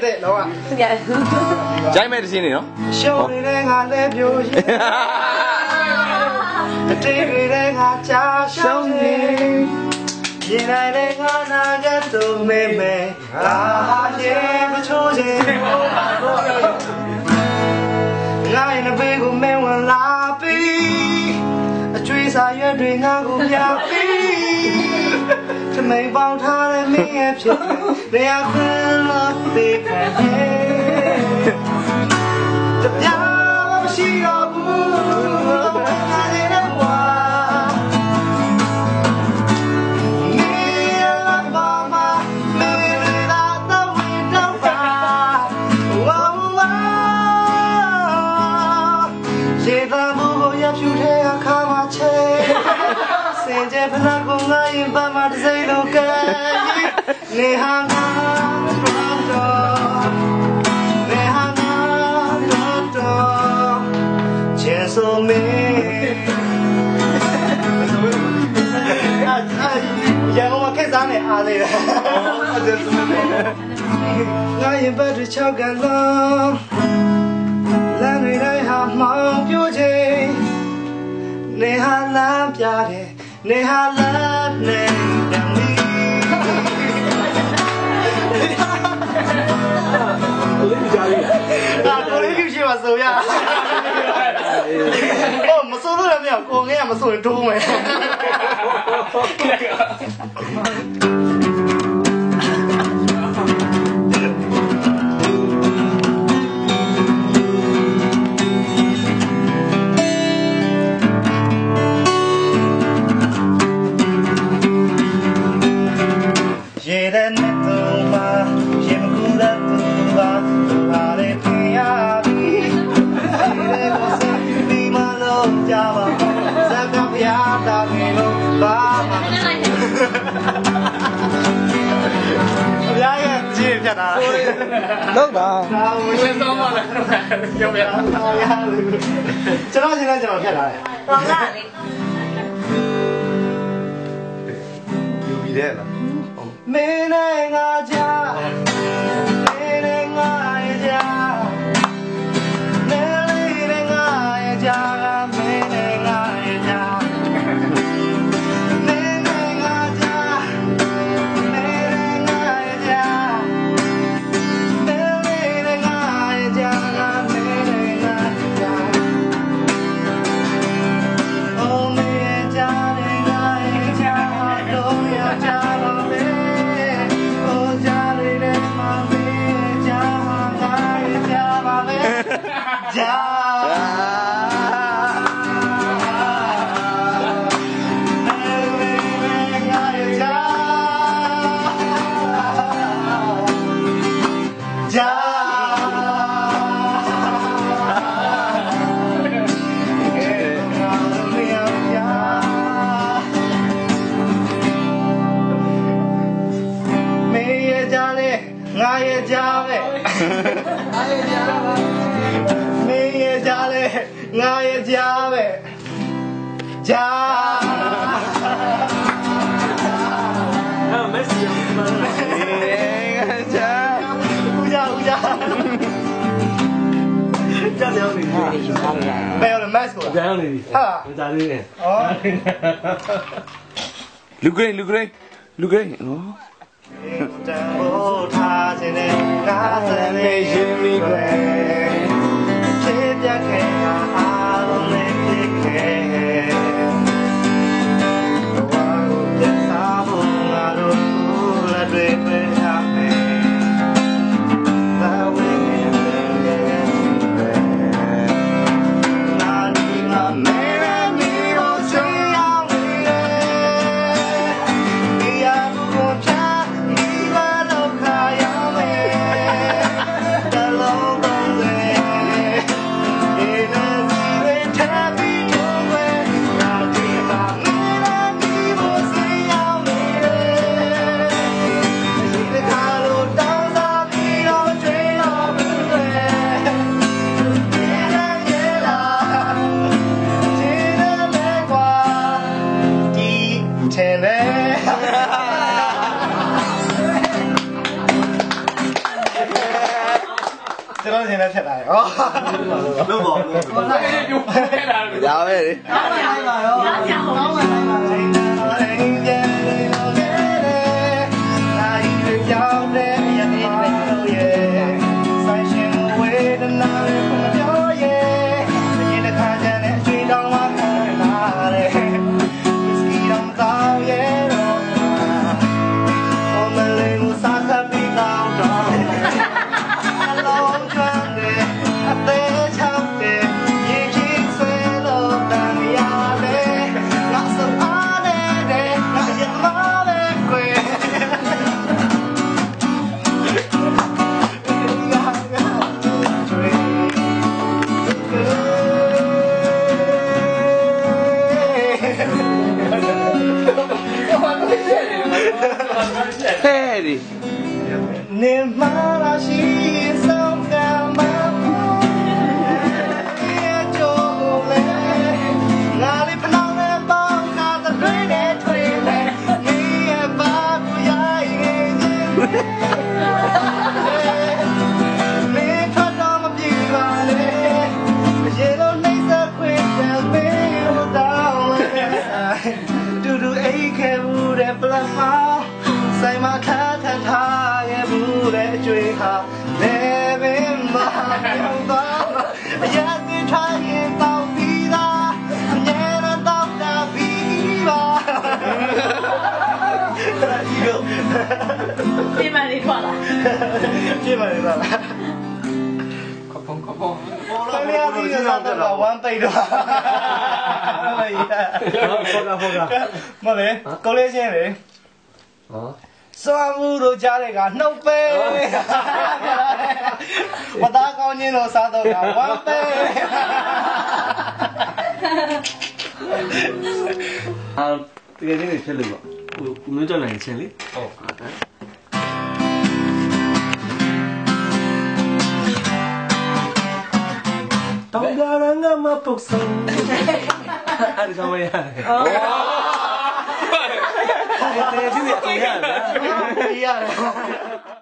တဲ့လောကကြိုက်မဲ့တခြင်းနေနော်ရှုံးနေတဲ့ငါလည်းပြိုရင်အတေးတွေကငါချာရှောင်းနေရင်နိုင်တဲ့ငါနာကတုံးမဲမဲငါရေမချိုးချင်ဘူးငါရဲ့ဘေးကိုမဲဝင်လာပြီးအကျွေးစာရွက်တွေငါကိုပြပြီးทำไมပေါင်းထားတဲ့မင်းရဲ့ဖြစ်နေရာခွင့်လို့သိခဲ့တပြားမရှိတော့ဘူးငါနေတော့ဝါနေရပါမမေရီလာတော့ဝင်တော့ပါဝါဝါစေတမှုကိုရဖြူတဲ့အခါမှာချေစင်ကြဖနာကိုငါရင်ပါမတစ်စိတ်လိုကဲနေဟာငါတော့နေဟာငါတော့ချင်ဆိုမင်းရန်ကုန်မှာခက်စားနေအားလေးတယ်ငါရင်ပတ်တွေ6ကန်လုံးလမ်းတွေတိုင်းဟာမောင်ပြိုးချိန်နေဟာလမ်းပြတယ်နေဟာလမ်းနဲ့တမ်းလီကိုလေးကြီးရှိပါဆိုရ哦မဆိုးလို့လည်းမရကိုငယ်ကမဆိုးရင်ဒိုးမယ်ရေတဲ့နဲ့တော့ပါရေမကူတဲ့သူပါသူဟာလည်းပြရပြီရေကိုစပြီးမလို့ကြပါစကားပြတာမျိုးဘာမှမဖြစ်ဘူးရရဲ့ကြည့်ပြတာလောက်ပါဒါဝင်ရှင်းတော့မှလည်းပြောပြကျွန်တော်ရှင်းလိုက်ကျွန်တော်ဖြတ်လာတယ်တော်လားလေယူပြီးတဲ့လားမင်းနဲ့ငါကြားမင်းနဲ့ငါရဲ့ကြားမင်းနဲ့ငါရဲ့ကြားမင်းနဲ့ငါရဲ့ကြားမင်းနဲ့ငါကြားမင်းနဲ့ငါရဲ့ကြားမင်းနဲ့ငါရဲ့ကြားမင်းနဲ့ငါရဲ့ကြားOhမင်းရဲ့ကြားနဲ့ငါရဲ့ကြားတော့ရကြပါမယ်ငါရဲ့ကြားပဲငါရဲ့ကြားပါမင်းရဲ့ကြားလေငါရဲ့ကြားပဲကြားမက်ဆီမန်ကြားဦးကြားကြားနေနေဘယ်လိုမက်စ်ကိုကြားနေဟာကြားနေဩလူဂရိနော်တန်ဖိုးထားခြင်းနဲ့ငါစံနေရှင်မိခွဲခြေပြတ်ခဲ့အားလုံးနဲ့ဖြစ်ခဲ့ဘဝကိုပြတ်သားဖို့ငါတို့လက်တွေပဲထားမယ်သာဝိငယ်တဲ့နာဒီမှာမဲမီကိုဆွေးအောင်လေဒီအမှုကို ကျွန်တော်ရှင်လည်းဖြတ်လာတယ်ဩလုံးပါလုံးပါလာခဲ့ယူခဲ့လာတယ် ရပဲလေ ကောင်းပါပါရောကောင်းပါပါကြောင်းတဲ့ရတဲ့ဘယ်လိုရဲ့ဆိုင်ရှင်ဝေဒနာရဲ့ခုမပြောရဲ့ဒီတစ်ခါကျတဲ့အကျွေးတောင်းမှခံလာတယ်ဝစ်စကီတောင်းတော့ရဲ့တော့အမလေးကိုစားခပ်ပြီးတော့အလုံးချမ်းတဲ့အသေးချောင်းတဲ့ရေကြီးဆွဲလို့တန်ရလေငါစအားတဲ့ငါရမပဲကွယ်ဟဲ့ဒီ နေမာလာရှိဆောင်ကမဖို့ရဲ့ကြိုးလေငါလေးဖနောင်းနဲ့ပေါင်းကားတဲ့နဲ့ထွေးလေနေရပါဘူးရရင်နေထတော့မပြေပါလေရေလုံးနှိမ့်ဆက်ခွင့်တယ်ပေးလို့တောင်းလေတူတူအိတ်ခဲဘူးတဲ့ပလက်မောင်းဆိုင်မှာထထထားရဲ့ဘူးတဲ့အကျွေးဟာနေပင်မပြောင်းတော့အရာတွေထားရင်တောင်းပြီးသားအမြဲတမ်းတောင်းတာပြီးပါဒီလို ပြင်မလေးထွက်လာ ပြင်ပါလေလားခဖုံဘောလုံးလေးဒီကတော့ဝမ်းပိတ်တော့ဖောကမလေးကိုလေးချင်းလေဟောစွမ်းမှုတို့ကြားတဲ့ကနှုတ်ပဲဝတ်သားကောင်းခြင်းတို့စားတော့ကဝမ်းပဲတကယ်ချင်းနေဖြစ်လို့ပေါ့ဟိုမျိုးကြောက်နိုင်ချင်းလေဟုတ်တောင်းကြရငါမပုတ်ဆုံးအဲ့ဒါမှရတယ်တကယ်ချင်းနေအောင်ရတယ်